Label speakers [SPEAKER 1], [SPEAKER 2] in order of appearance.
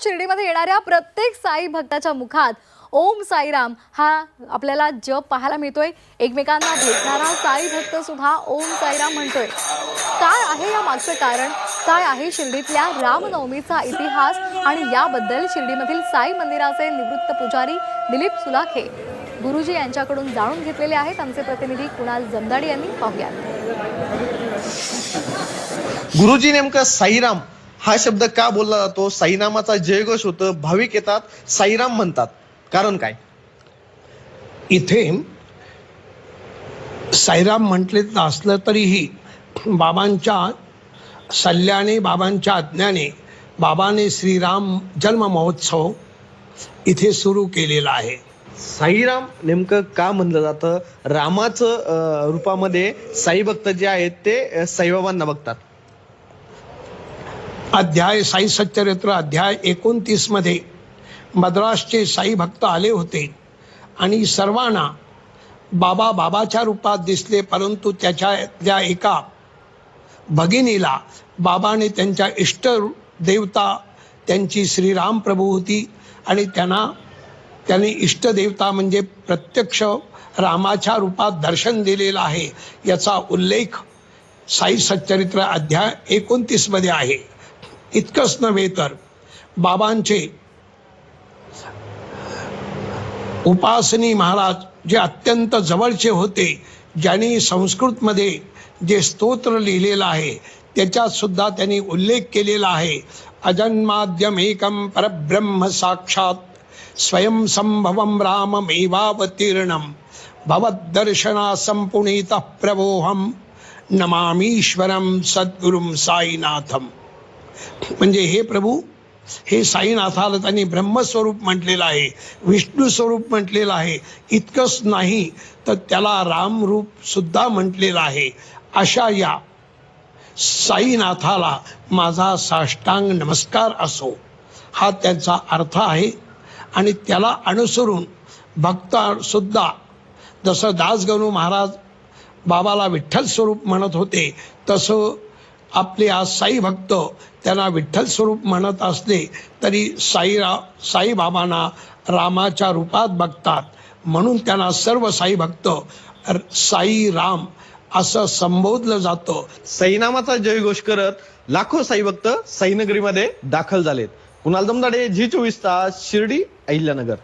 [SPEAKER 1] शिर्डीमध्ये येणाऱ्या प्रत्येक साई भक्ताच्या मुखात ओम साईराम हा आपल्याला जप पाहायला मिळतोय। एकमेकांना भेटणारा साई भक्त सुद्धा ओम साईराम म्हणतोय। काय आहे या मागचं कारण, काय आहे शिर्डीतल्या रामनवमीचा इतिहास आणि याबद्दल शिर्डीमधील साई मंदिराचे निवृत्त पुजारी दिलीप सुलाखे गुरुजी यांच्याकडून जाणून घेतलेले आहेत। आमचे प्रतिनिधी कुणाल जमदाडे यांनी पाहूया।
[SPEAKER 2] गुरुजी नेमका साईराम हा शब्द का बोलला जातो? साईनामाचा जयघोष होतो, भाविक येतात साईराम म्हणतात, कारण काय?
[SPEAKER 3] इथे साईराम म्हटले असलं तरीही बाबांच्या सल्ल्याने, बाबांच्या आज्ञाने बाबाने श्रीराम जन्म महोत्सव इथे सुरू केलेला आहे।
[SPEAKER 2] साईराम नेमकं का म्हणलं जातं? रामाचं रूपामध्ये साई भक्त जे आहेत ते साईबाबांना बघतात।
[SPEAKER 3] अध्याय साई सच्चरित्र अध्याय 29 मध्ये मद्रासचे साई भक्त आले होते आणि सर्वांना बाबा बाबाच्या रूपात दिसले, परंतु त्याच्या एका भगिनीला बाबाने त्यांच्या इष्ट देवता त्यांची श्रीराम प्रभू होती आणि त्याने इष्ट देवता म्हणजे प्रत्यक्ष रामाच्या रूपात दर्शन दिलेलं आहे, याचा उल्लेख साई सच्चरित्र अध्याय 29 मध्ये आहे। इतकंच नव्हे तर बाबांचे उपासनी महाराज जे अत्यंत जवळचे होते, ज्यांनी संस्कृतमध्ये जे स्तोत्र लिहिलेलं आहे त्याच्यात सुद्धा त्यांनी उल्लेख केलेला आहे। अजन्माद्यमेकं परब्रह्म साक्षात स्वयं संभवं राममेवावतीर्णं भवद्दर्शना संपुनीतः प्रभोहम नमामीश्वरम सद्गुरुम साईनाथम। म्हणजे हे प्रभू, हे साईनाथाला त्यांनी ब्रह्मस्वरूप म्हटलेलं आहे, विष्णू स्वरूप म्हटलेलं आहे। इतकंच नाही तर त्याला राम रूप सुद्धा म्हटलेलं आहे। अशा या साईनाथाला माझा साष्टांग नमस्कार असो, हा त्यांचा अर्थ आहे। आणि त्याला अनुसरून भक्त सुद्धा, जसं दासगणू महाराज बाबाला विठ्ठल स्वरूप म्हणत होते, तसं आपले आज साई भक्त त्यांना विठ्ठल स्वरूप म्हणत असले तरी साईबाबांना रामाच्या रूपात बघतात, म्हणून त्यांना सर्व साई भक्त साई राम असं संबोधलं जातं।
[SPEAKER 2] साईनामाचा जयघोष करत लाखो साई भक्त साईनगरीमध्ये दाखल झालेत। कुणाल जमदाडे, G24 तास, शिर्डी, अहिल्यानगर।